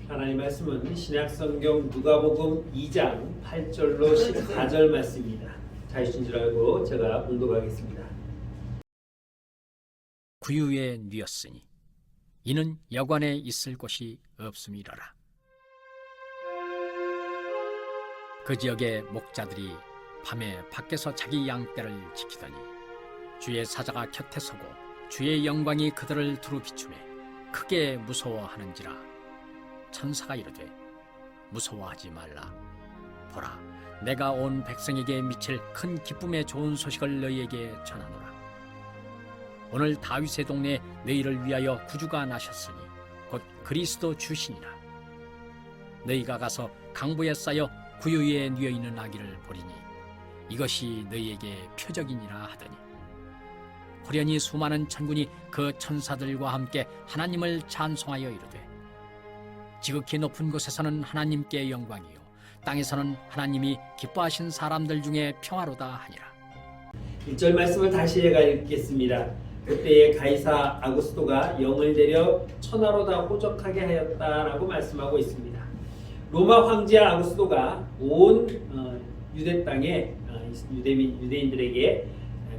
하나님 말씀은 신약성경 누가복음 2장 8절로 14절 말씀입니다. 잘 주신 줄 알고 제가 봉독하겠습니다. 구유에 누였으니 이는 여관에 있을 곳이 없음이로라. 그 지역의 목자들이 밤에 밖에서 자기 양떼를 지키더니 주의 사자가 곁에 서고 주의 영광이 그들을 두루 비추매 크게 무서워하는지라. 천사가 이르되 무서워하지 말라. 보라, 내가 온 백성에게 미칠 큰 기쁨의 좋은 소식을 너희에게 전하노라. 오늘 다윗의 동네에 너희를 위하여 구주가 나셨으니 곧 그리스도 주시니라. 너희가 가서 강보에 쌓여 구유에 누워 있는 아기를 보리니 이것이 너희에게 표적이니라 하더니 호련히 수많은 천군이 그 천사들과 함께 하나님을 찬송하여 이르되 지극히 높은 곳에서는 하나님께 영광이요 땅에서는 하나님이 기뻐하신 사람들 중에 평화로다 하니라. 1절 말씀을 다시 제가 읽겠습니다. 그때에 가이사 아구스토가 영을 내려 천하로 다 호적하게 하였다라고 말씀하고 있습니다. 로마 황제 아구스토가 온 유대 땅에 유대인들에게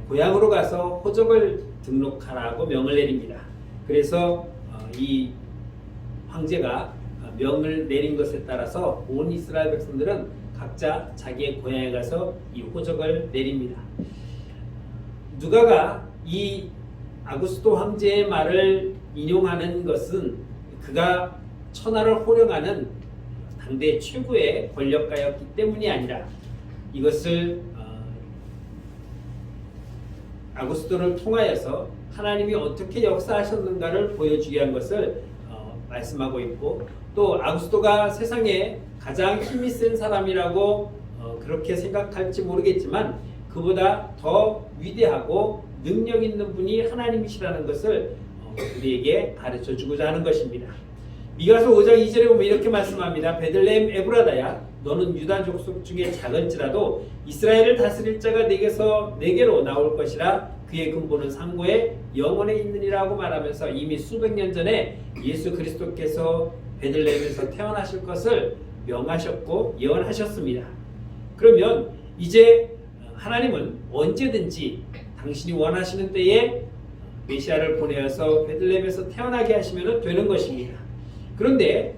고향으로 가서 호적을 등록하라고 명을 내립니다. 그래서 이 황제가 명을 내린 것에 따라서 온 이스라엘 백성들은 각자 자기의 고향에 가서 이 호적을 내립니다. 누가가 이 아구스토 황제의 말을 인용하는 것은 그가 천하를 호령하는 당대 최고의 권력가였기 때문이 아니라 이것을 아구스토를 통하여서 하나님이 어떻게 역사하셨는가를 보여주기 위한 것을 말씀하고 있고, 또 아구스토가 세상에 가장 힘이 센 사람이라고 그렇게 생각할지 모르겠지만 그보다 더 위대하고 능력 있는 분이 하나님이시라는 것을 우리에게 가르쳐 주고자 하는 것입니다. 미가서 5장 2절에 보면 이렇게 말씀합니다. 베들레헴 에브라다야, 너는 유다 족속 중에 작을지라도 이스라엘을 다스릴 자가 내게로 나올 것이라. 그의 근본은 상고에 영원에 있느니라고 말하면서 이미 수백 년 전에 예수 그리스도께서 베들레헴에서 태어나실 것을 명하셨고 예언하셨습니다. 그러면 이제 하나님은 언제든지 당신이 원하시는 때에 메시아를 보내어서 베들레헴에서 태어나게 하시면 되는 것입니다. 그런데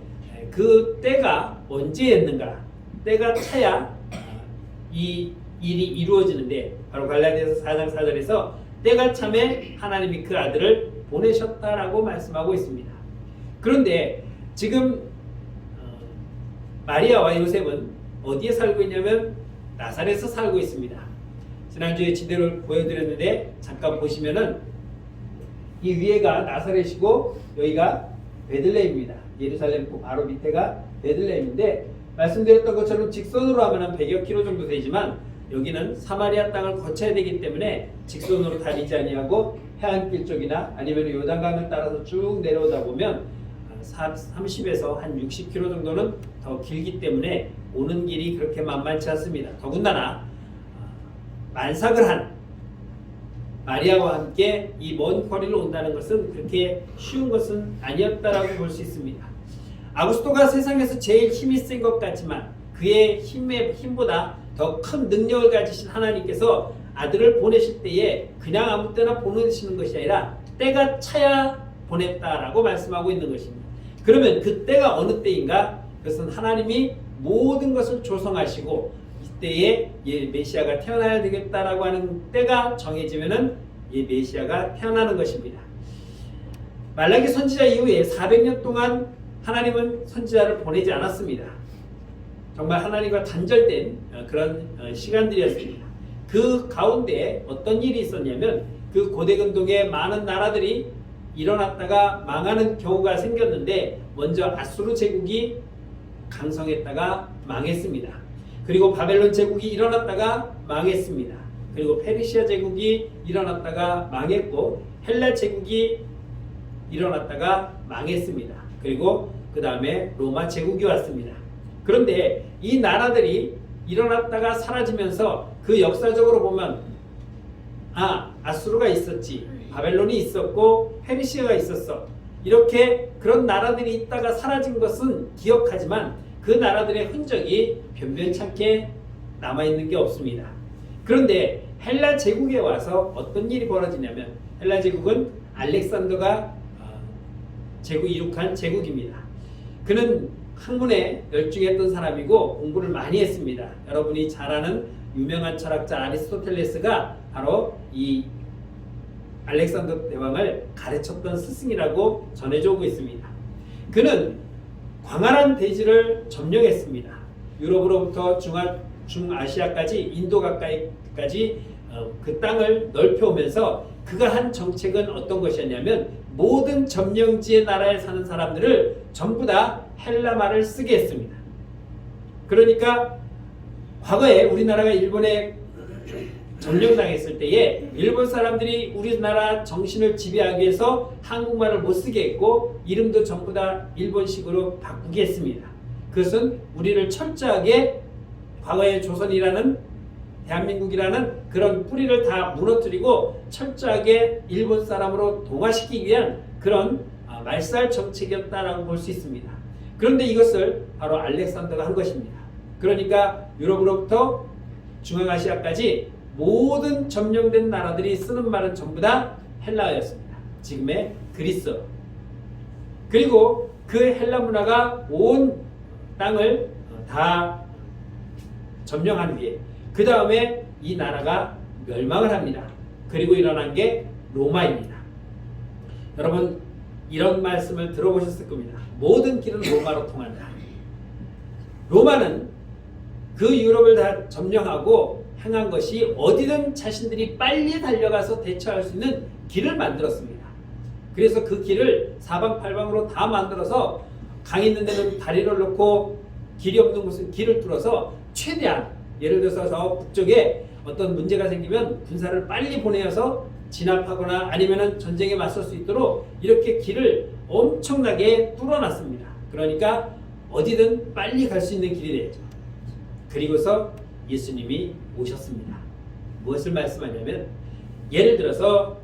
그 때가 언제였는가? 때가 차야 이 일이 이루어지는데, 바로 갈라디아서 4장 4절에서 때가 참에 하나님이 그 아들을 보내셨다라고 말씀하고 있습니다. 그런데 지금 마리아와 요셉은 어디에 살고 있냐면 나사렛에서 살고 있습니다. 지난주에 지도를 보여드렸는데 잠깐 보시면은 이 위에가 나사렛이고 여기가 베들레헴입니다. 예루살렘 바로 밑에가 베들레헴인데, 말씀드렸던 것처럼 직선으로 하면 한 100여 킬로 정도 되지만 여기는 사마리아 땅을 거쳐야 되기 때문에 직선으로 다니지 아니하고 해안길 쪽이나 아니면 요단강을 따라서 쭉 내려오다 보면 30에서 한 60km 정도는 더 길기 때문에 오는 길이 그렇게 만만치 않습니다. 더군다나 만삭을 한 마리아와 함께 이 먼 거리를 온다는 것은 그렇게 쉬운 것은 아니었다라고 볼 수 있습니다. 아구스토가 세상에서 제일 힘이 센 것 같지만 그의 힘보다 더 큰 능력을 가지신 하나님께서 아들을 보내실 때에 그냥 아무 때나 보내시는 것이 아니라 때가 차야 보냈다라고 말씀하고 있는 것입니다. 그러면 그 때가 어느 때인가? 그것은 하나님이 모든 것을 조성하시고 이때에 메시아가 태어나야 되겠다라고 하는 때가 정해지면은 이 메시아가 태어나는 것입니다. 말라기 선지자 이후에 400년 동안 하나님은 선지자를 보내지 않았습니다. 정말 하나님과 단절된 그런 시간들이었습니다. 그 가운데 어떤 일이 있었냐면 그 고대 근동에 많은 나라들이 일어났다가 망하는 경우가 생겼는데, 먼저 아수르 제국이 강성했다가 망했습니다. 그리고 바벨론 제국이 일어났다가 망했습니다. 그리고 페르시아 제국이 일어났다가 망했고 헬라 제국이 일어났다가 망했습니다. 그리고 그 다음에 로마 제국이 왔습니다. 그런데 이 나라들이 일어났다가 사라지면서 그 역사적으로 보면 아수르가 있었지, 바벨론이 있었고 페르시아가 있었어. 이렇게 그런 나라들이 있다가 사라진 것은 기억하지만 그 나라들의 흔적이 변변찮게 남아있는 게 없습니다. 그런데 헬라 제국에 와서 어떤 일이 벌어지냐면 헬라 제국은 알렉산더가 이룩한 제국입니다. 그는 학문에 열중했던 사람이고 공부를 많이 했습니다. 여러분이 잘 아는 유명한 철학자 아리스토텔레스가 바로 이 알렉산더 대왕을 가르쳤던 스승이라고 전해져 오고 있습니다. 그는 광활한 대지를 점령했습니다. 유럽으로부터 중아시아까지 인도 가까이까지 그 땅을 넓혀오면서 그가 한 정책은 어떤 것이었냐면 모든 점령지의 나라에 사는 사람들을 전부 다 헬라말을 쓰게 했습니다. 그러니까 과거에 우리나라가 일본에 점령당했을 때에 일본 사람들이 우리나라 정신을 지배하기 위해서 한국말을 못 쓰게 했고 이름도 전부 다 일본식으로 바꾸게 했습니다. 그것은 우리를 철저하게 과거의 조선이라는 대한민국이라는 그런 뿌리를 다 무너뜨리고 철저하게 일본 사람으로 동화시키기 위한 그런 말살 정책이었다라고 볼 수 있습니다. 그런데 이것을 바로 알렉산더가 한 것입니다. 그러니까 유럽으로부터 중앙아시아까지 모든 점령된 나라들이 쓰는 말은 전부 다 헬라어였습니다. 지금의 그리스어. 그리고 그 헬라 문화가 온 땅을 다 점령한 뒤에 그 다음에 이 나라가 멸망을 합니다. 그리고 일어난 게 로마입니다. 여러분 이런 말씀을 들어보셨을 겁니다. 모든 길은 로마로 통한다. 로마는 그 유럽을 다 점령하고 행한 것이 어디든 자신들이 빨리 달려가서 대처할 수 있는 길을 만들었습니다. 그래서 그 길을 사방팔방으로 다 만들어서 강 있는 데는 다리를 놓고 길이 없는 곳은 길을 뚫어서 최대한 예를 들어서 저 북쪽에 어떤 문제가 생기면 군사를 빨리 보내어서 진압하거나 아니면 전쟁에 맞설 수 있도록 이렇게 길을 엄청나게 뚫어놨습니다. 그러니까 어디든 빨리 갈 수 있는 길이 되죠. 그리고서 예수님이 오셨습니다. 무엇을 말씀하냐면 예를 들어서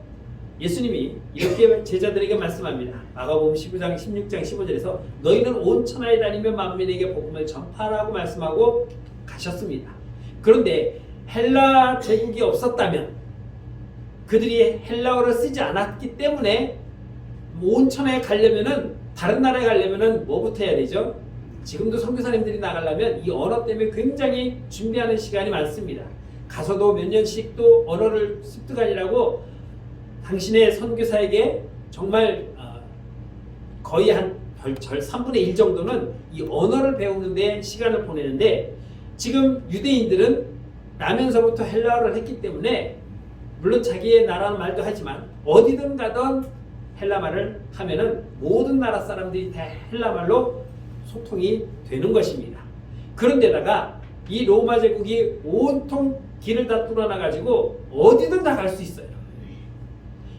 예수님이 이렇게 제자들에게 말씀합니다. 마가복음 15장 16장 15절에서 너희는 온 천하에 다니며 만민에게 복음을 전파하라고 말씀하고 가셨습니다. 그런데 헬라 제국이 없었다면 그들이 헬라어를 쓰지 않았기 때문에 온 천하에 가려면은 다른 나라에 가려면은 뭐부터 해야 되죠? 지금도 선교사님들이 나가려면 이 언어 때문에 굉장히 준비하는 시간이 많습니다. 가서도 몇 년씩 또 언어를 습득하려고 당신의 선교사에게 정말 거의 한 3분의 1 정도는 이 언어를 배우는 데 시간을 보내는데 지금 유대인들은 나면서부터 헬라어를 했기 때문에 물론 자기의 나라 말도 하지만 어디든 가던 헬라말을 하면은 모든 나라 사람들이 다 헬라말로 소통이 되는 것입니다. 그런데다가 이 로마 제국이 온통 길을 다 뚫어놔가지고 어디든 다 갈 수 있어요.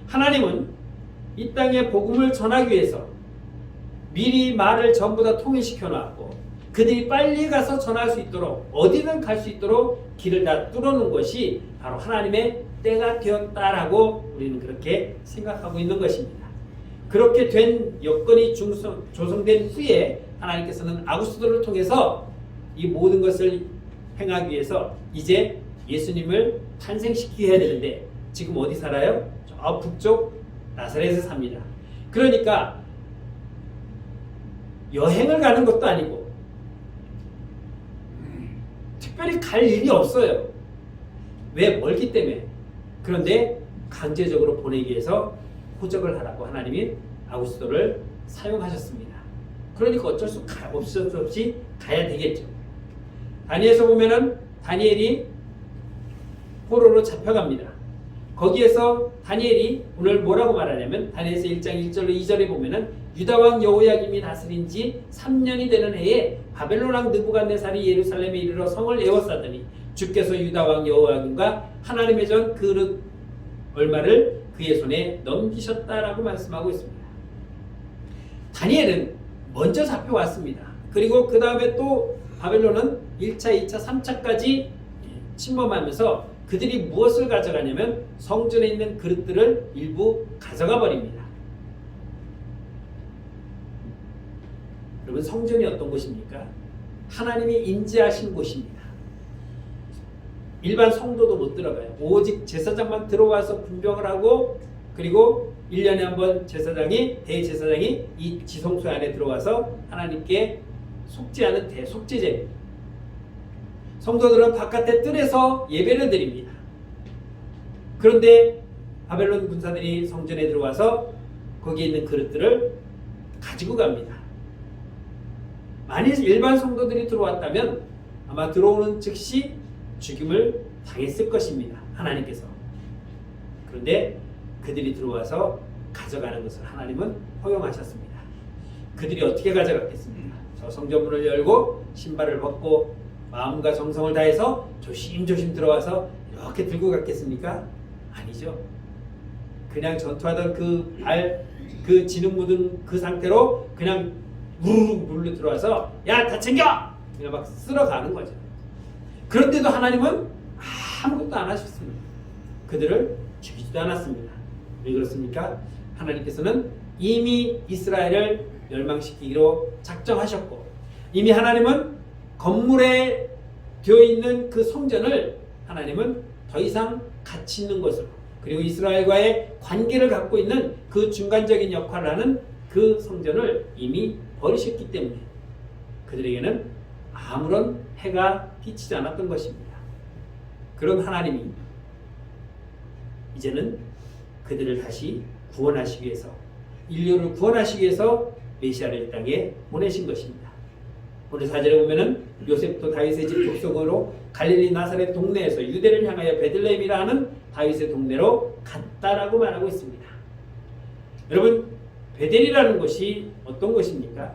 하나님은 이 땅에 복음을 전하기 위해서 미리 말을 전부 다 통일시켜 놨고 그들이 빨리 가서 전할 수 있도록 어디든 갈 수 있도록 길을 다 뚫어놓은 것이 바로 하나님의 때가 되었다라고 우리는 그렇게 생각하고 있는 것입니다. 그렇게 된 여건이 조성된 후에 하나님께서는 아구스도를 통해서 이 모든 것을 행하기 위해서 이제 예수님을 탄생시키게 해야 되는데 지금 어디 살아요? 저 북쪽 나사렛에 삽니다. 그러니까 여행을 가는 것도 아니고 특별히 갈 일이 없어요. 왜? 멀기 때문에. 그런데 강제적으로 보내기 위해서 호적을 하라고 하나님이 아구스도를 사용하셨습니다. 그러니까 어쩔 수 없이 가야 되겠죠. 다니엘서 보면은 다니엘이 포로로 잡혀갑니다. 거기에서 다니엘이 오늘 뭐라고 말하냐면 다니엘서 1장 1절로 2절에 보면은 유다왕 여호야김이 다스린 지 3년이 되는 해에 바벨론 왕 느부갓네살이 예루살렘에 이르러 성을 에워싸더니 주께서 유다왕 여호야김과 하나님의 전 그릇 얼마를 그의 손에 넘기셨다라고 말씀하고 있습니다. 다니엘은 먼저 잡혀왔습니다. 그리고 그 다음에 또 바벨론은 1차, 2차, 3차까지 침범하면서 그들이 무엇을 가져가냐면 성전에 있는 그릇들을 일부 가져가 버립니다. 여러분 성전이 어떤 곳입니까? 하나님이 임재하신 곳입니다. 일반 성도도 못 들어가요. 오직 제사장만 들어와서 분병을 하고 그리고 1년에 한 번 대제사장이 이 지성소 안에 들어와서 하나님께 속죄하는 대속죄제입니다. 성도들은 바깥의 뜰에서 예배를 드립니다. 그런데 바벨론 군사들이 성전에 들어와서 거기에 있는 그릇들을 가지고 갑니다. 만일 일반 성도들이 들어왔다면 아마 들어오는 즉시 죽임을 당했을 것입니다. 하나님께서. 그런데 그들이 들어와서 가져가는 것을 하나님은 허용하셨습니다. 그들이 어떻게 가져갔겠습니까? 저 성전문을 열고 신발을 벗고 마음과 정성을 다해서 조심조심 들어와서 이렇게 들고 갔겠습니까? 아니죠. 그냥 전투하던 그 진흙 묻은 그 상태로 그냥 우르르 물로 들어와서 야, 다 챙겨! 그냥 막 쓸어가는 거죠. 그런데도 하나님은 아무것도 안 하셨습니다. 그들을 죽이지도 않았습니다. 왜 그렇습니까? 하나님께서는 이미 이스라엘을 멸망시키기로 작정하셨고 이미 하나님은 건물에 되어 있는 그 성전을 하나님은 더 이상 가치 있는 것으로 그리고 이스라엘과의 관계를 갖고 있는 그 중간적인 역할을 하는 그 성전을 이미 버리셨기 때문에 그들에게는 아무런 해가 끼치지 않았던 것입니다. 그런 하나님이 이제는 그들을 다시 구원하시기 위해서 인류를 구원하시기 위해서 메시아를 이 땅에 보내신 것입니다. 오늘 4절에 보면은 요셉도 다윗의 집 족속으로 갈릴리 나사렛 동네에서 유대를 향하여 베들레헴이라 하는 다윗의 동네로 갔다라고 말하고 있습니다. 여러분 베델이라는 곳이 어떤 곳입니까?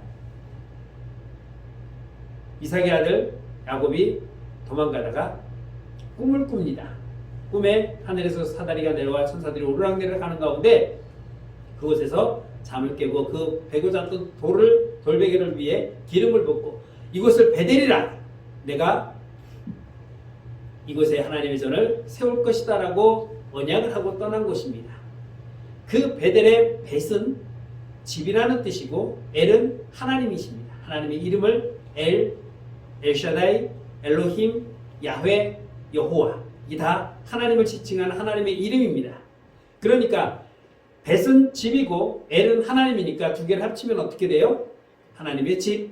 이삭의 아들 야곱이 도망가다가 꿈을 꿉니다. 꿈에 하늘에서 사다리가 내려와 천사들이 오르락내리락 하는 가운데 그곳에서 잠을 깨고 그 베고자 던 돌베개를 위해 기름을 붓고 이곳을 베델이라 내가 이곳에 하나님의 전을 세울 것이다 라고 언약을 하고 떠난 곳입니다. 그 베델의 벳은 집이라는 뜻이고 엘은 하나님이십니다. 하나님의 이름을 엘샤다이, 엘로힘, 야훼, 여호와 이 다 하나님을 지칭하는 하나님의 이름입니다. 그러니까 벳은 집이고 엘은 하나님이니까 두 개를 합치면 어떻게 돼요? 하나님의 집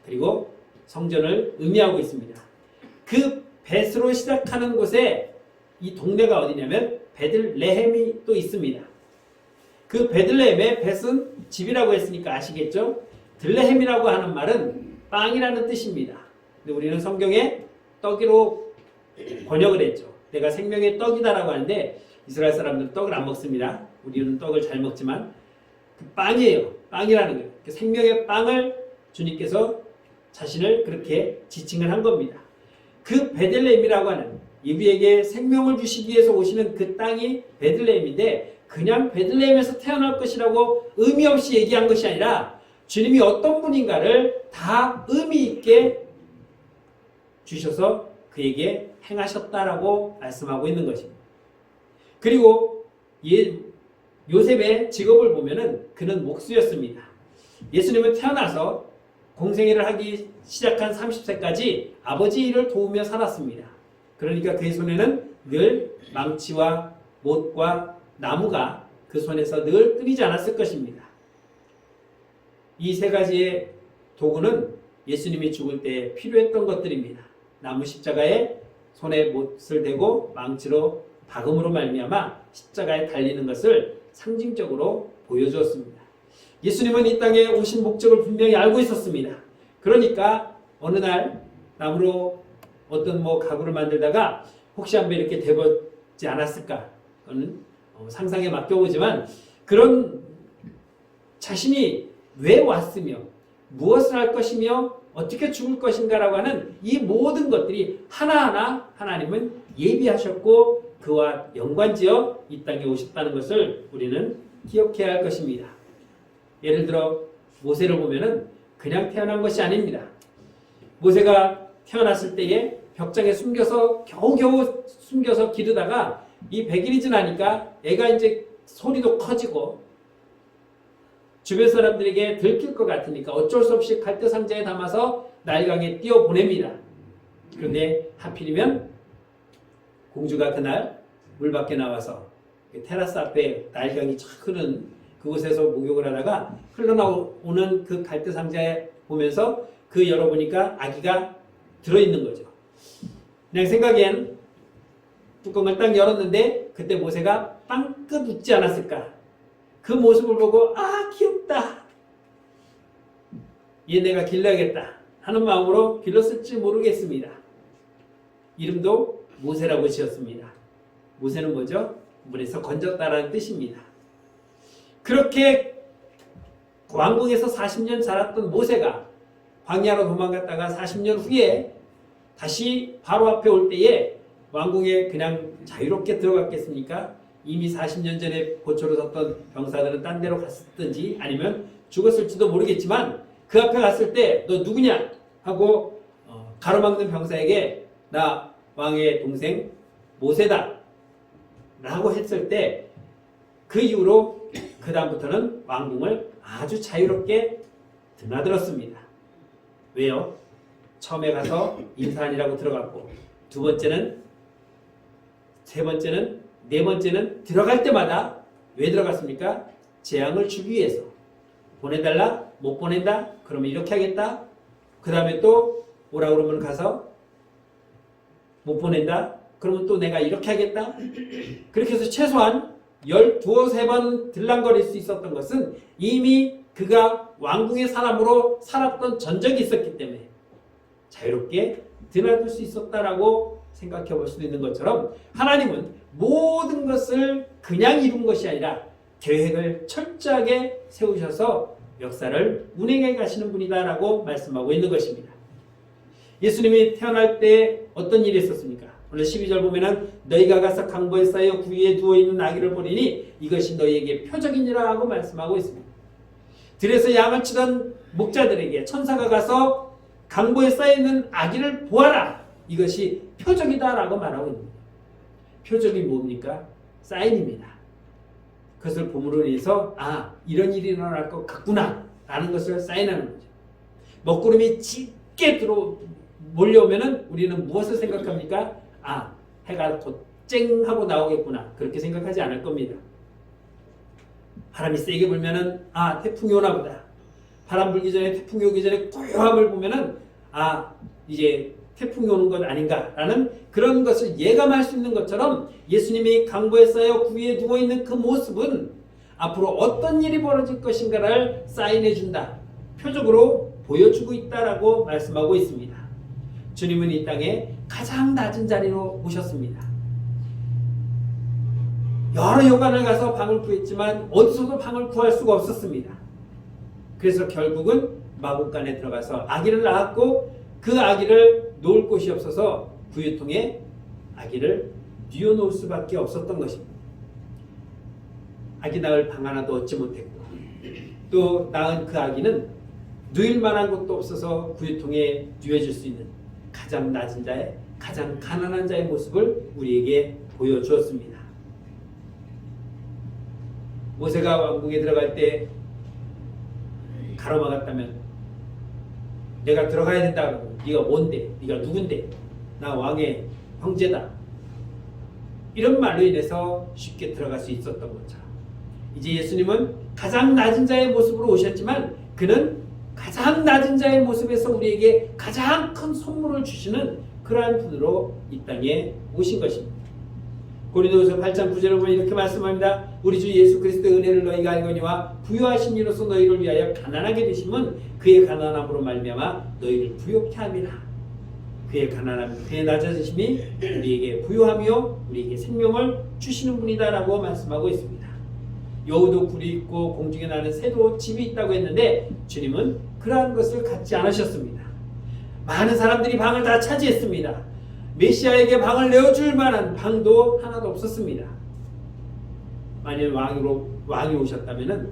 그리고 성전을 의미하고 있습니다. 그 벳으로 시작하는 곳에 이 동네가 어디냐면 베들레헴이 또 있습니다. 그 베들레헴의 벳은 집이라고 했으니까 아시겠죠? 들레헴이라고 하는 말은 빵이라는 뜻입니다. 근데 우리는 성경에 떡이로 번역을 했죠. 내가 생명의 떡이다라고 하는데 이스라엘 사람들은 떡을 안 먹습니다. 우리는 떡을 잘 먹지만 그 빵이에요. 빵이라는 거예요. 그 생명의 빵을 주님께서 자신을 그렇게 지칭을 한 겁니다. 그 베들레헴이라고 하는 우리에게 생명을 주시기 위해서 오시는 그 땅이 베들레헴인데 그냥 베들레헴에서 태어날 것이라고 의미 없이 얘기한 것이 아니라 주님이 어떤 분인가를 다 의미 있게 주셔서 그에게 행하셨다라고 말씀하고 있는 것입니다. 그리고 요셉의 직업을 보면은 그는 목수였습니다. 예수님은 태어나서 공생애를 하기 시작한 30세까지 아버지 일을 도우며 살았습니다. 그러니까 그의 손에는 늘 망치와 못과 나무가 그 손에서 늘 끊이지 않았을 것입니다. 이 세 가지의 도구는 예수님이 죽을 때 필요했던 것들입니다. 나무 십자가에 손에 못을 대고 망치로 박음으로 말미암아 십자가에 달리는 것을 상징적으로 보여주었습니다. 예수님은 이 땅에 오신 목적을 분명히 알고 있었습니다. 그러니까 어느 날 나무로 어떤 가구를 만들다가 혹시 한번 이렇게 돼보지 않았을까? 그거는 상상에 맡겨보지만 그런 자신이 왜 왔으며 무엇을 할 것이며 어떻게 죽을 것인가라고 하는 이 모든 것들이 하나하나 하나님은 예비하셨고 그와 연관지어 이 땅에 오셨다는 것을 우리는 기억해야 할 것입니다. 예를 들어 모세를 보면은 그냥 태어난 것이 아닙니다. 모세가 태어났을 때에 벽장에 겨우겨우 숨겨서 기르다가 이 100일이 지나니까 애가 이제 소리도 커지고 주변 사람들에게 들킬 것 같으니까 어쩔 수 없이 갈대 상자에 담아서 나일강에 띄워 보냅니다. 그런데 하필이면 공주가 그날 물 밖에 나와서 테라스 앞에 나일강이 쫙 흐르는 그곳에서 목욕을 하다가 흘러나오는 그 갈대 상자에 보면서 그 열어보니까 아기가 들어있는 거죠. 그냥 생각엔 뚜껑을 딱 열었는데 그때 모세가 빵긋 웃지 않았을까. 그 모습을 보고 아 귀엽다. 얘 내가 길러야겠다 하는 마음으로 길렀을지 모르겠습니다. 이름도 모세라고 지었습니다. 모세는 뭐죠? 물에서 건졌다라는 뜻입니다. 그렇게 왕궁에서 40년 자랐던 모세가 광야로 도망갔다가 40년 후에 다시 바로 앞에 올 때에 왕궁에 그냥 자유롭게 들어갔겠습니까? 이미 40년 전에 고초로 섰던 병사들은 딴 데로 갔든지 아니면 죽었을지도 모르겠지만 그 앞에 갔을 때 너 누구냐? 하고 가로막는 병사에게 나 왕의 동생 모세다 라고 했을 때 그 이후로 그 다음부터는 왕궁을 아주 자유롭게 드나들었습니다. 왜요? 처음에 가서 인사하니라고 들어갔고 두 번째는 세 번째는 네 번째는 들어갈 때마다 왜 들어갔습니까? 재앙을 주기 위해서. 보내달라? 못 보낸다? 그러면 이렇게 하겠다? 그 다음에 또 오라 그러면 가서 못 보낸다? 그러면 또 내가 이렇게 하겠다? 그렇게 해서 최소한 12~13번 들랑거릴 수 있었던 것은 이미 그가 왕궁의 사람으로 살았던 전적이 있었기 때문에 자유롭게 드나들 수 있었다라고 생각해 볼 수도 있는 것처럼 하나님은 모든 것을 그냥 이룬 것이 아니라 계획을 철저하게 세우셔서 역사를 운행해 가시는 분이다라고 말씀하고 있는 것입니다. 예수님이 태어날 때 어떤 일이 있었습니까? 오늘 12절 보면은 너희가 가서 강보에 쌓여 구유에 누워있는 아기를 보리니 이것이 너희에게 표적이니라 하고 말씀하고 있습니다. 들에서 양을 치던 목자들에게 천사가 가서 강보에 쌓여있는 아기를 보아라. 이것이 표적이다라고 말하고 있습니다. 표적이 뭡니까? 사인입니다. 그것을 봄으로 인해서 이런 일이 일어날 것 같구나 라는 것을 사인하는 거죠. 먹구름이 짙게 몰려오면은 우리는 무엇을 생각합니까? 해가 곧 쨍하고 나오겠구나 그렇게 생각하지 않을 겁니다. 바람이 세게 불면은 태풍이 오나 보다. 바람 불기 전에 태풍이 오기 전에 고요함을 보면은 이제 태풍이 오는 것 아닌가라는 그런 것을 예감할 수 있는 것처럼 예수님이 강보에 쌓여 구위에 누워있는 그 모습은 앞으로 어떤 일이 벌어질 것인가를 사인해준다. 표적으로 보여주고 있다라고 말씀하고 있습니다. 주님은 이 땅에 가장 낮은 자리로 오셨습니다. 여러 여관을 가서 방을 구했지만 어디서도 방을 구할 수가 없었습니다. 그래서 결국은 마국간에 들어가서 아기를 낳았고 그 아기를 놓을 곳이 없어서 구유통에 아기를 뉘어놓을 수밖에 없었던 것입니다. 아기 낳을 방 하나도 얻지 못했고 또 낳은 그 아기는 누일 만한 곳도 없어서 구유통에 뉘어질 수 있는 가장 낮은 자의 가장 가난한 자의 모습을 우리에게 보여주었습니다. 모세가 왕궁에 들어갈 때 가로막았다면 내가 들어가야 된다고 네가 뭔데? 네가 누군데? 나 왕의 형제다. 이런 말로 인해서 쉽게 들어갈 수 있었던 거죠. 이제 예수님은 가장 낮은 자의 모습으로 오셨지만 그는 가장 낮은 자의 모습에서 우리에게 가장 큰 선물을 주시는 그러한 분으로 이 땅에 오신 것입니다. 고린도후서 8장 9절을 보면 이렇게 말씀합니다. 우리 주 예수 그리스도의 은혜를 너희가 알거니와 부유하신 이로서 너희를 위하여 가난하게 되심은 그의 가난함으로 말미암아 너희를 부욕케 함이라. 그의 가난함, 그의 낮아지심이 우리에게 부유하며 우리에게 생명을 주시는 분이다라고 말씀하고 있습니다. 여우도 굴이 있고 공중에 나는 새도 집이 있다고 했는데 주님은 그러한 것을 갖지 않으셨습니다. 많은 사람들이 방을 다 차지했습니다. 메시아에게 방을 내어줄 만한 방도 하나도 없었습니다. 만일 왕이 오셨다면은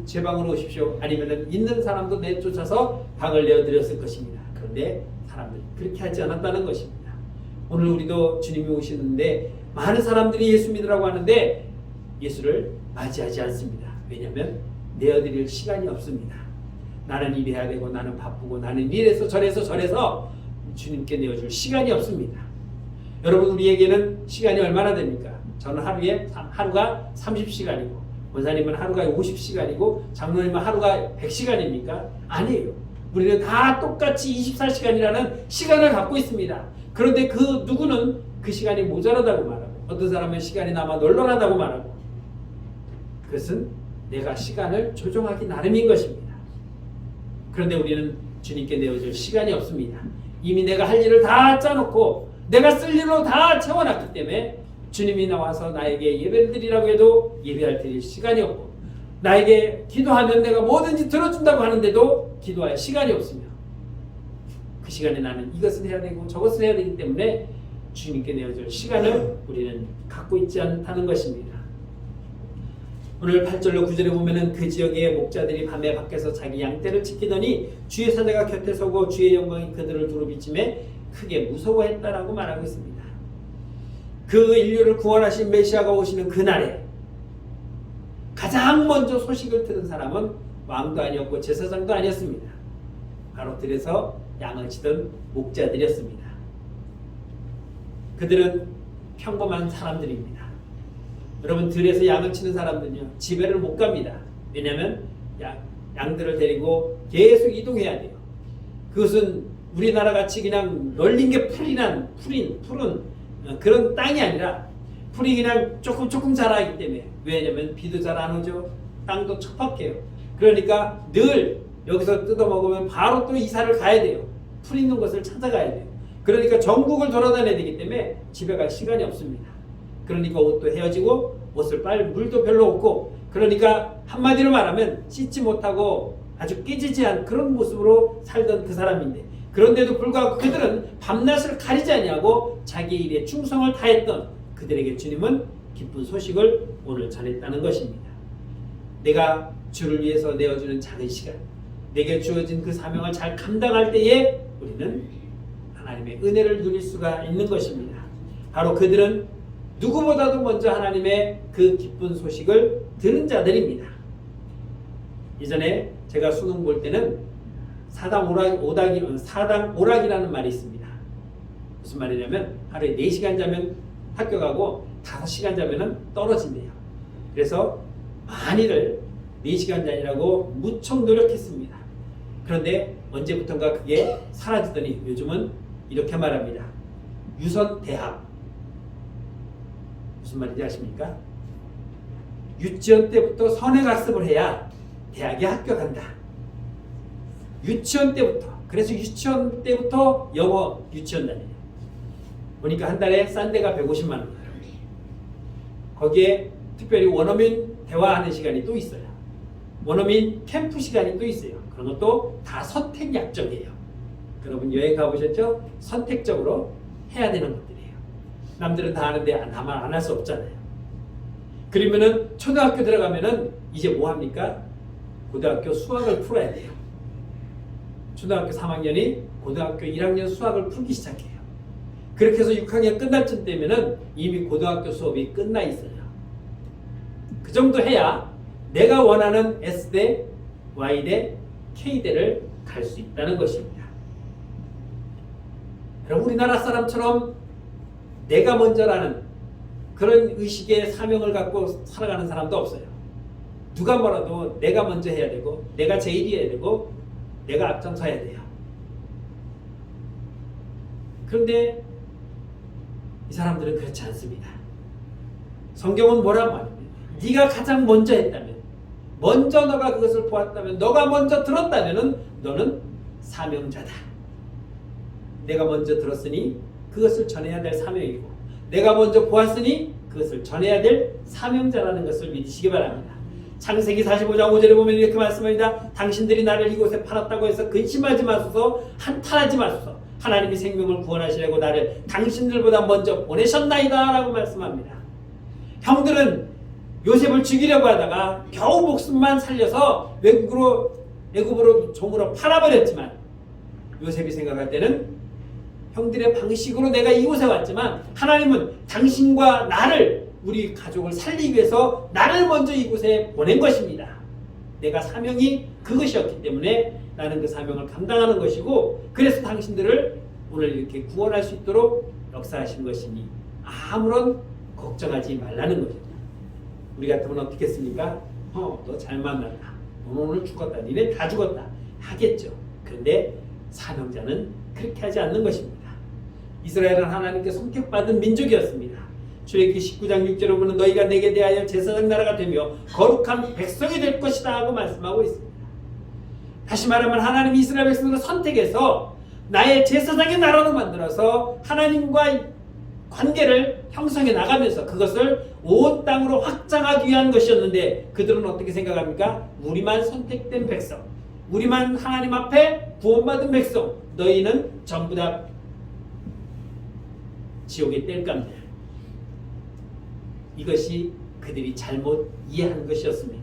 제 방으로 오십시오. 아니면은 있는 사람도 내쫓아서 방을 내어드렸을 것입니다. 그런데 사람들이 그렇게 하지 않았다는 것입니다. 오늘 우리도 주님이 오시는데 많은 사람들이 예수 믿으라고 하는데 예수를 맞이하지 않습니다. 왜냐하면 내어드릴 시간이 없습니다. 나는 일해야 되고 나는 바쁘고 나는 이래서 저래서 주님께 내어줄 시간이 없습니다. 여러분, 우리에게는 시간이 얼마나 됩니까? 저는 하루가 30시간이고 원사님은 하루가 50시간이고 장로님은 하루가 100시간입니까? 아니에요. 우리는 다 똑같이 24시간이라는 시간을 갖고 있습니다. 그런데 그 누구는 그 시간이 모자라다고 말하고 어떤 사람은 시간이 남아 널널하다고 말하고 그것은 내가 시간을 조정하기 나름인 것입니다. 그런데 우리는 주님께 내어줄 시간이 없습니다. 이미 내가 할 일을 다 짜놓고 내가 쓸 일로 다 채워놨기 때문에 주님이 나와서 나에게 예배를 드리라고 해도 예배할 드릴 시간이 없고 나에게 기도하면 내가 뭐든지 들어준다고 하는데도 기도할 시간이 없으며 그 시간에 나는 이것을 해야 되고 저것을 해야 되기 때문에 주님께 내어줄 시간을 우리는 갖고 있지 않다는 것입니다. 오늘 8절로 9절에 보면은 그 지역의 목자들이 밤에 밖에서 자기 양떼를 지키더니 주의 사자가 곁에 서고 주의 영광이 그들을 두루 비침에 크게 무서워했다라고 말하고 있습니다. 그 인류를 구원하신 메시아가 오시는 그날에 가장 먼저 소식을 들은 사람은 왕도 아니었고 제사장도 아니었습니다. 바로 들에서 양을 치던 목자들이었습니다. 그들은 평범한 사람들입니다. 여러분, 들에서 양을 치는 사람들은요 집에를 못 갑니다. 왜냐하면 양들을 데리고 계속 이동해야 돼요. 그것은 우리나라 같이 그냥 널린 게 푸른 그런 땅이 아니라 풀이 그냥 조금 자라기 때문에, 왜냐하면 비도 잘 안 오죠. 땅도 척박해요. 그러니까 늘 여기서 뜯어먹으면 바로 또 이사를 가야 돼요. 풀 있는 곳을 찾아가야 돼요. 그러니까 전국을 돌아다녀야 되기 때문에 집에 갈 시간이 없습니다. 그러니까 옷도 헤어지고 옷을 빨 물도 별로 없고, 그러니까 한마디로 말하면 씻지 못하고 아주 깨지지한 그런 모습으로 살던 그 사람인데, 그런데도 불구하고 그들은 밤낮을 가리지 아니하고 자기 일에 충성을 다했던 그들에게 주님은 기쁜 소식을 오늘 전했다는 것입니다. 내가 주를 위해서 내어주는 작은 시간, 내게 주어진 그 사명을 잘 감당할 때에 우리는 하나님의 은혜를 누릴 수가 있는 것입니다. 바로 그들은 누구보다도 먼저 하나님의 그 기쁜 소식을 들은 자들입니다. 이전에 제가 수능 볼 때는 사당 오락이라는 말이 있습니다. 무슨 말이냐면 하루에 4시간 자면 합격하고 5시간 자면 떨어진대요. 그래서 많이들 4시간 자려고 무척 노력했습니다. 그런데 언제부턴가 그게 사라지더니 요즘은 이렇게 말합니다. 유선 대학. 무슨 말인지 아십니까? 유치원 때부터 선행학습을 해야 대학에 합격한다. 유치원 때부터. 그래서 유치원 때부터 영어 유치원 다녀요. 보니까 한 달에 싼 데가 150만 원. 거기에 특별히 원어민 대화하는 시간이 또 있어요. 원어민 캠프 시간이 또 있어요. 그런 것도 다 선택 약정이에요. 여러분 여행 가보셨죠? 선택적으로 해야 되는 것들이에요. 남들은 다 하는데 나만 안 할 수 없잖아요. 그러면은 초등학교 들어가면은 이제 뭐 합니까? 고등학교 수학을 풀어야 돼요. 초등학교 3학년이 고등학교 1학년 수학을 풀기 시작해요. 그렇게 해서 6학년 끝날 쯤 되면은 이미 고등학교 수업이 끝나 있어요. 그 정도 해야 내가 원하는 S대, Y대, K대를 갈 수 있다는 것입니다. 여러분, 우리나라 사람처럼 내가 먼저라는 그런 의식의 사명을 갖고 살아가는 사람도 없어요. 누가 뭐라도 내가 먼저 해야 되고 내가 제일이어야 되고 내가 앞장서야 돼요. 그런데 이 사람들은 그렇지 않습니다. 성경은 뭐라고 말합니까? 네가 가장 먼저 했다면, 먼저 너가 그것을 보았다면, 너가 먼저 들었다면 너는 사명자다. 내가 먼저 들었으니 그것을 전해야 될 사명이고, 내가 먼저 보았으니 그것을 전해야 될 사명자라는 것을 믿으시기 바랍니다. 창세기 45장 5절에 보면 이렇게 말씀합니다. 당신들이 나를 이곳에 팔았다고 해서 근심하지 마소서, 한탄하지 마소서. 하나님이 생명을 구원하시려고 나를 당신들보다 먼저 보내셨나이다 라고 말씀합니다. 형들은 요셉을 죽이려고 하다가 겨우 목숨만 살려서 애굽으로 종으로 팔아버렸지만, 요셉이 생각할 때는 형들의 방식으로 내가 이곳에 왔지만 하나님은 당신과 나를, 우리 가족을 살리기 위해서 나를 먼저 이곳에 보낸 것입니다. 내가 사명이 그것이었기 때문에 나는 그 사명을 감당하는 것이고, 그래서 당신들을 오늘 이렇게 구원할 수 있도록 역사하신 것이니 아무런 걱정하지 말라는 거죠. 우리 같으면 어떻게 했습니까? 너 잘 만났다. 너는 오늘 죽었다. 니네 다 죽었다. 하겠죠. 그런데 사명자는 그렇게 하지 않는 것입니다. 이스라엘은 하나님께 선택받은 민족이었습니다. 출애굽기 19장 6절에 보면 너희가 내게 대하여 제사장 나라가 되며 거룩한 백성이 될 것이다 하고 말씀하고 있습니다. 다시 말하면 하나님이 이스라엘 백성을 선택해서 나의 제사장의 나라로 만들어서 하나님과 관계를 형성해 나가면서 그것을 온 땅으로 확장하기 위한 것이었는데, 그들은 어떻게 생각합니까? 우리만 선택된 백성, 우리만 하나님 앞에 구원받은 백성, 너희는 전부 다 지옥의 땔감들. 이것이 그들이 잘못 이해한 것이었습니다.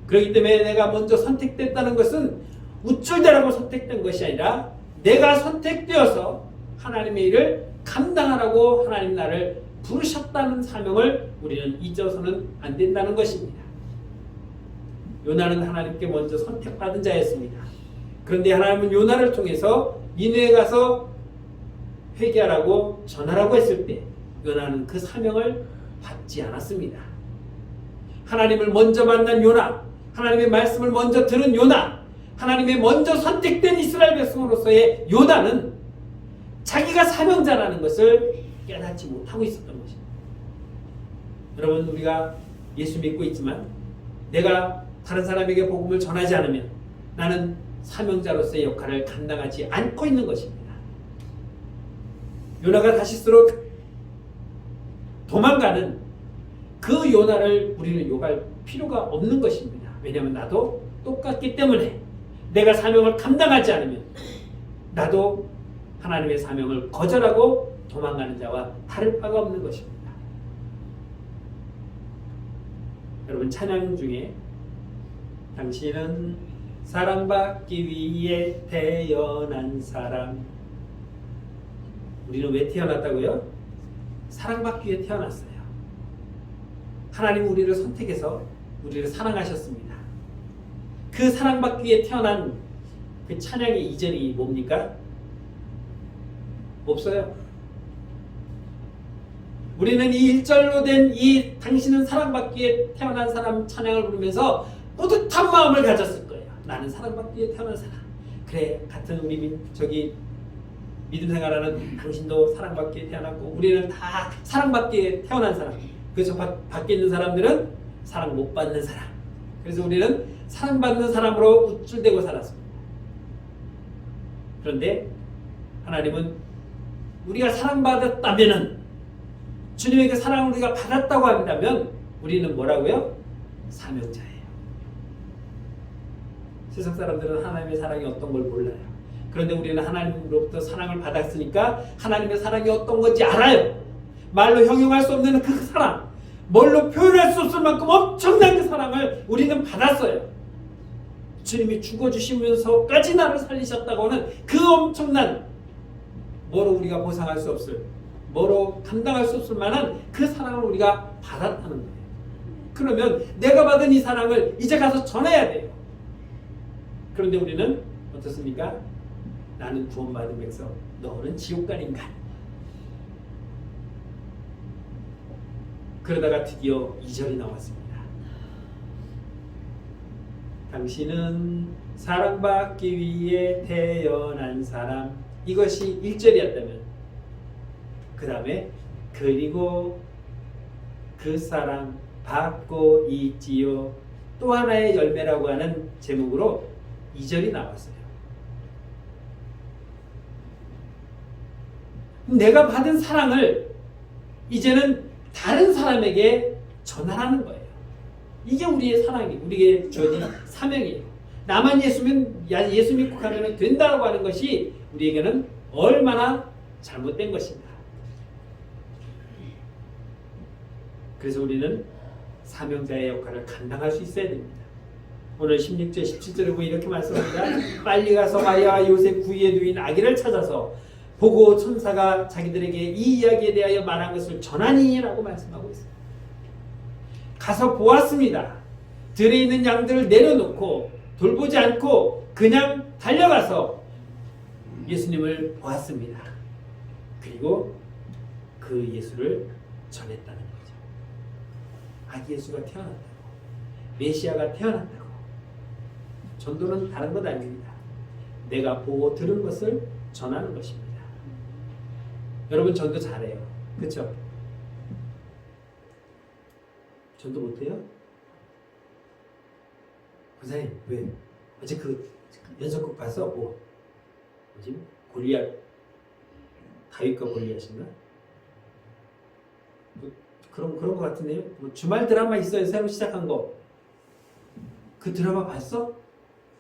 그렇기 때문에 내가 먼저 선택됐다는 것은 우쭐대라고 선택된 것이 아니라 내가 선택되어서 하나님의 일을 감당하라고 하나님 나를 부르셨다는 사명을 우리는 잊어서는 안 된다는 것입니다. 요나는 하나님께 먼저 선택받은 자였습니다. 그런데 하나님은 요나를 통해서 니느웨에 가서 회개하라고 전하라고 했을 때 요나는 그 사명을 받지 않았습니다. 하나님을 먼저 만난 요나, 하나님의 말씀을 먼저 들은 요나, 하나님의 먼저 선택된 이스라엘 백성으로서의 요나는 자기가 사명자라는 것을 깨닫지 못하고 있었던 것입니다. 여러분, 우리가 예수 믿고 있지만 내가 다른 사람에게 복음을 전하지 않으면 나는 사명자로서의 역할을 감당하지 않고 있는 것입니다. 요나가 다시스로 도망가는 그 요나를 우리는 욕할 필요가 없는 것입니다. 왜냐하면 나도 똑같기 때문에 내가 사명을 감당하지 않으면 나도 하나님의 사명을 거절하고 도망가는 자와 다를 바가 없는 것입니다. 여러분, 찬양 중에 당신은 사랑받기 위해 태어난 사람, 우리는 왜 태어났다고요? 사랑받기 위해 태어났어요. 하나님 우리를 선택해서 우리를 사랑하셨습니다. 그 사랑받기 위해 태어난 그 찬양의 이전이 뭡니까? 없어요. 우리는 이 1절로 된 이 당신은 사랑받기 위해 태어난 사람 찬양을 부르면서 뿌듯한 마음을 가졌을 거예요. 나는 사랑받기 위해 태어난 사람. 그래, 같은 우리 믿음 생활하는 당신도 사랑받기 위해 태어났고 우리는 다 사랑받기 위해 태어난 사람. 그래서 밖에 있는 사람들은 사랑 못 받는 사람. 그래서 우리는 사랑받는 사람으로 우쭐대고 살았습니다. 그런데 하나님은 우리가 사랑받았다면은, 주님의 그 사랑을 우리가 받았다고 한다면 우리는 뭐라고요? 사명자예요. 세상 사람들은 하나님의 사랑이 어떤 걸 몰라요. 그런데 우리는 하나님으로부터 사랑을 받았으니까 하나님의 사랑이 어떤 건지 알아요. 말로 형용할 수 없는 그 사랑, 뭘로 표현할 수 없을 만큼 엄청난 그 사랑을 우리는 받았어요. 주님이 죽어주시면서까지 나를 살리셨다고는 그 엄청난, 뭐로 우리가 보상할 수 없을, 뭐로 감당할 수 없을 만한 그 사랑을 우리가 받았다는 거예요. 그러면 내가 받은 이 사랑을 이제 가서 전해야 돼요. 그런데 우리는 어떻습니까? 나는 구원받은 백성, 너는 지옥 갈 인간. 그러다가 드디어 2절이 나왔습니다. 당신은 사랑받기 위해 태어난 사람. 이것이 1절이었다면 그 다음에 그리고 그 사랑 받고 있지요. 또 하나의 열매라고 하는 제목으로 2절이 나왔어요. 내가 받은 사랑을 이제는 다른 사람에게 전하라는 거예요. 이게 우리의 사랑이에요. 우리에게 주어진 사명이에요. 나만 예수 믿고 가면 된다고 하는 것이 우리에게는 얼마나 잘못된 것인가. 그래서 우리는 사명자의 역할을 감당할 수 있어야 됩니다. 오늘 16절 17절에 보면 이렇게 말씀합니다. 빨리 가서 마리아와 요셉 구유에 누인 아기를 찾아서 보고 천사가 자기들에게 이 이야기에 대하여 말한 것을 전하니 라고 말씀하고 있습니다. 가서 보았습니다. 들에 있는 양들을 내려놓고 돌보지 않고 그냥 달려가서 예수님을 보았습니다. 그리고 그 예수를 전했다는 거죠. 아기 예수가 태어났다고, 메시아가 태어났다고. 전도는 다른 것 아닙니다. 내가 보고 들은 것을 전하는 것입니다. 여러분 전도 잘해요. 그렇죠? 전도 못해요? 권사님 왜? 어제 그 연속극 봐서 뭐지? 골리앗, 다윗과 골리앗인가? 뭐 그런 거 같은데요. 뭐 주말 드라마 있어요. 새로 시작한 거. 그 드라마 봤어?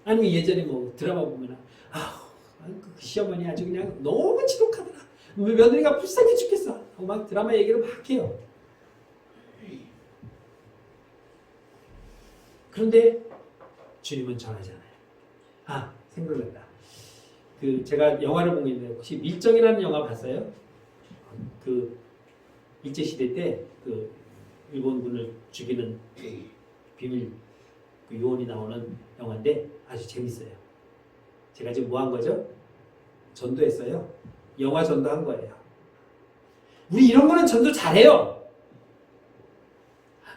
아니면 예전에 뭐 드라마 보면 그 시어머니 아주 그냥 너무 지독하더라. 며느리가 불쌍해 죽겠어. 하고 막 드라마 얘기를 막 해요. 그런데 주님은 전하잖아요. 생각난다. 제가 영화를 보고 있는데 혹시 밀정이라는 영화 봤어요? 그 일제시대 때 그 일본군을 죽이는 그 비밀 그 요원이 나오는 영화인데 아주 재밌어요. 제가 지금 뭐 한 거죠? 전도했어요. 영화 전도한 거예요. 우리 이런 거는 전도 잘해요.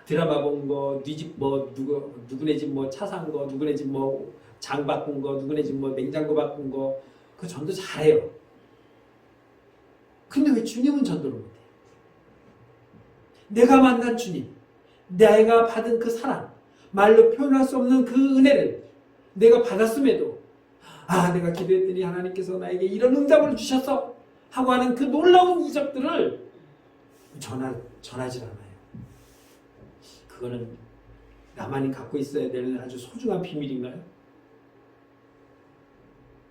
드라마 본 거, 네 집 뭐 누구네 집 뭐 차 산 거, 누구네 집 뭐 장 바꾼 거, 누구네 집 뭐 냉장고 바꾼 거, 그 전도 잘해요. 근데 왜 주님은 전도를 못해요? 내가 만난 주님, 내가 받은 그 사랑, 말로 표현할 수 없는 그 은혜를 내가 받았음에도 내가 기도했더니 하나님께서 나에게 이런 응답을 주셔서 하고 하는 그 놀라운 이적들을 전하지 않아요. 그거는 나만이 갖고 있어야 되는 아주 소중한 비밀인가요?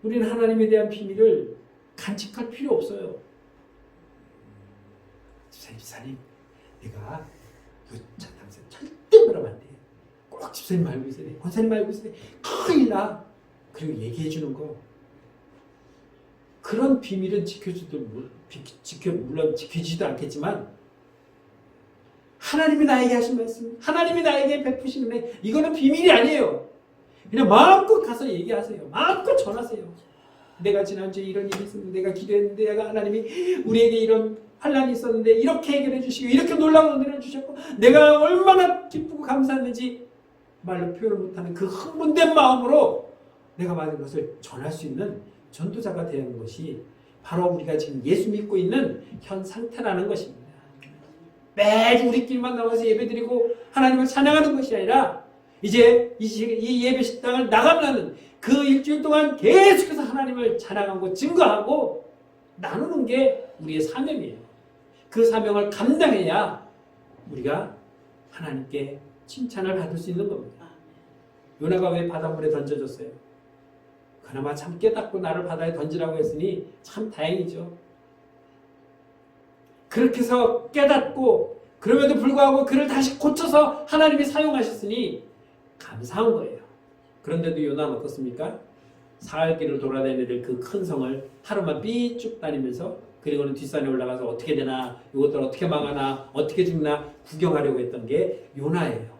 우리는 하나님에 대한 비밀을 간직할 필요 없어요. 집사님, 내가 이거 전담생 절대 말하면 안 돼. 꼭 집사님 말고 있어야 돼. 권사님 말고 있어야 돼. 큰일 나. 그리고 얘기해 주는 거. 그런 비밀은 물론 지켜지지도 않겠지만 하나님이 나에게 하신 말씀, 하나님이 나에게 베푸시는 은혜, 이거는 비밀이 아니에요. 그냥 마음껏 가서 얘기하세요. 마음껏 전하세요. 내가 지난주에 이런 일이 있었는데, 내가 기도했는데, 내가 하나님이 우리에게 이런 환란이 있었는데 이렇게 해결해 주시고 이렇게 놀라운 은혜를 주셨고 내가 얼마나 기쁘고 감사했는지 말로 표현을 못하는 그 흥분된 마음으로 내가 받은 것을 전할 수 있는 전도자가 되는 것이 바로 우리가 지금 예수 믿고 있는 현 상태라는 것입니다. 매주 우리끼리만 나와서 예배드리고 하나님을 찬양하는 것이 아니라 이제 이 예배 식당을 나가면 그 일주일 동안 계속해서 하나님을 찬양하고 증거하고 나누는 게 우리의 사명이에요. 그 사명을 감당해야 우리가 하나님께 칭찬을 받을 수 있는 겁니다. 요나가 왜 바닷물에 던져졌어요? 그나마 참 깨닫고 나를 바다에 던지라고 했으니 참 다행이죠. 그렇게 해서 깨닫고 그럼에도 불구하고 그를 다시 고쳐서 하나님이 사용하셨으니 감사한 거예요. 그런데도 요나는 어떻습니까? 사흘길을 돌아다니는 그 큰 성을 하루만 삐쭉 다니면서 그리고는 뒷산에 올라가서 어떻게 되나, 이것들 어떻게 망하나, 어떻게 죽나 구경하려고 했던 게 요나예요.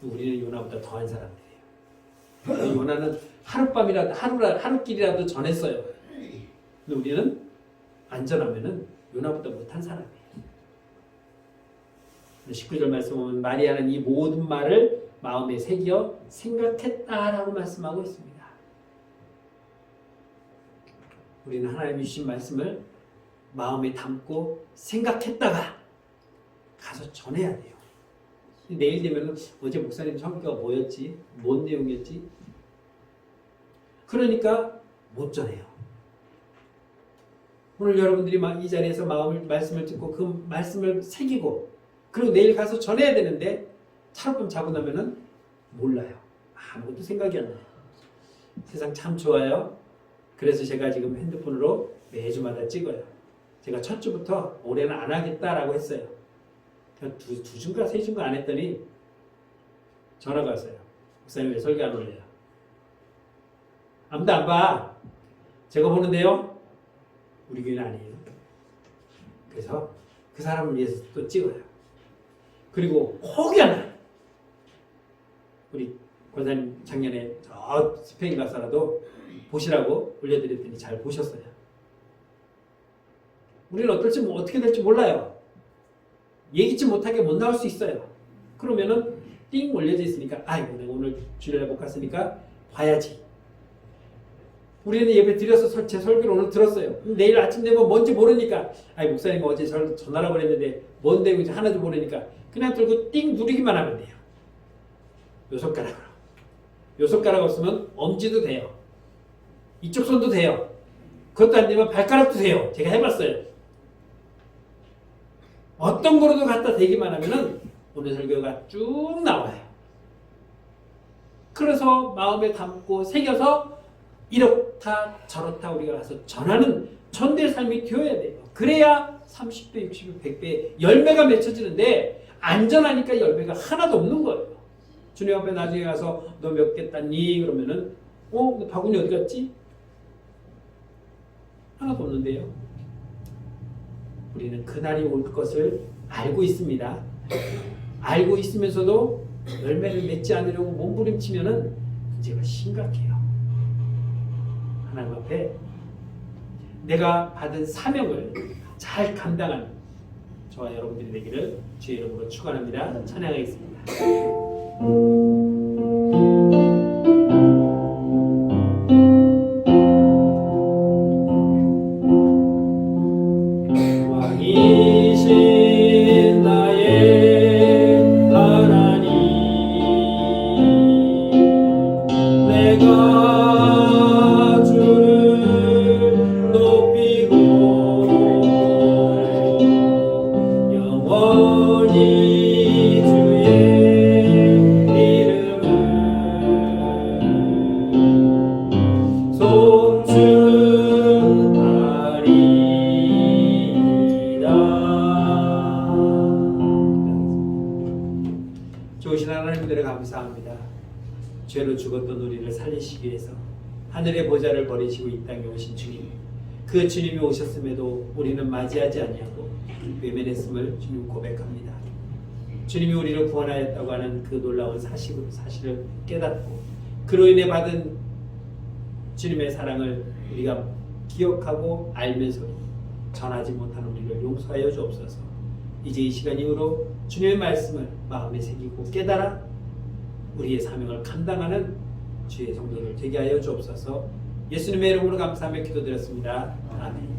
우리는 요나보다 더한 사람들이에요. 요나는 하루길이라도 전했어요. 근데 우리는 안전하면은 요나보다 못한 사람이에요. 19절 말씀 보면 마리아는 이 모든 말을 마음에 새겨 생각했다라고 말씀하고 있습니다. 우리는 하나님이 주신 말씀을 마음에 담고 생각했다가 가서 전해야 돼요. 내일 되면 어제 목사님 설교가 뭐였지? 뭔 내용이었지? 그러니까 못 전해요. 오늘 여러분들이 이 자리에서 말씀을 듣고 그 말씀을 새기고 그리고 내일 가서 전해야 되는데 차로금 자고 나면은 몰라요. 아무것도 생각이 안 나요. 세상 참 좋아요. 그래서 제가 지금 핸드폰으로 매주마다 찍어요. 제가 첫 주부터 올해는 안 하겠다라고 했어요. 두 주인가 세 주인가 안 했더니 전화가 왔어요. 목사님 왜 설교 안 올려요? 아무도 안 봐. 제가 보는데요. 우리 교회는 아니에요. 그래서 그 사람을 위해서 또 찍어요. 그리고 혹여나 우리 권사님 작년에 저 스페인 가서라도 보시라고 올려드렸더니 잘 보셨어요. 우리는 어떻게 될지 몰라요. 예기치 못하게 못 나올 수 있어요. 그러면은 띵 올려져 있으니까 아이고 내가 오늘 주일날 못 갔으니까 봐야지. 우리는 예배 드려서 제 설교를 오늘 들었어요. 내일 아침 되면 뭔지 모르니까 아이 목사님 어제 전화라고 그랬는데 뭔데 이제 하나도 모르니까 그냥 들고 띵 누르기만 하면 돼요. 요 손가락으로. 요 손가락 없으면 엄지도 돼요. 이쪽 손도 돼요. 그것도 안 되면 발가락도 돼요. 제가 해봤어요. 어떤 거로도 갖다 대기만 하면은 오늘 설교가 쭉 나와요. 그래서 마음에 담고 새겨서 이렇다 저렇다 우리가 가서 전하는 전도의 삶이 되어야 돼요. 그래야 30배, 60배, 100배 열매가 맺혀지는데 안전하니까 열매가 하나도 없는 거예요. 주님 앞에 나중에 가서 너 몇 개 땄니? 그러면은 너 바구니 어디 갔지? 하나도 없는데요. 우리는 그날이 올 것을 알고 있습니다. 알고 있으면서도 열매를 맺지 않으려고 몸부림치면은 문제가 심각해요. 하나님 앞에 내가 받은 사명을 잘 감당하는 저와 여러분들이 되기를 주의 이름으로 축원합니다. 찬양하겠습니다. 왕이신 나의 하나님 내가 주를 높이고 영원히 주의 이름을 송축하리이다. 좋으신 하나님들을 감사합니다. 죄로 죽었던 우리를 살리시기 위해서 하늘의 보좌를 버리시고 이 땅에 오신 주님, 그 주님이 오셨음에도 우리는 맞이하지 아니하고 외면했음을 주님 고백합니다. 주님이 우리를 구원하였다고 하는 그 놀라운 사실을 깨닫고 그로 인해 받은 주님의 사랑을 우리가 기억하고 알면서도 전하지 못한 우리를 용서하여 주옵소서. 이제 이 시간 이후로 주님의 말씀을 마음에 새기고 깨달아 우리의 사명을 감당하는 주의 성도들 되게 하여 주옵소서. 예수님의 이름으로 감사하며 기도드렸습니다. 아멘.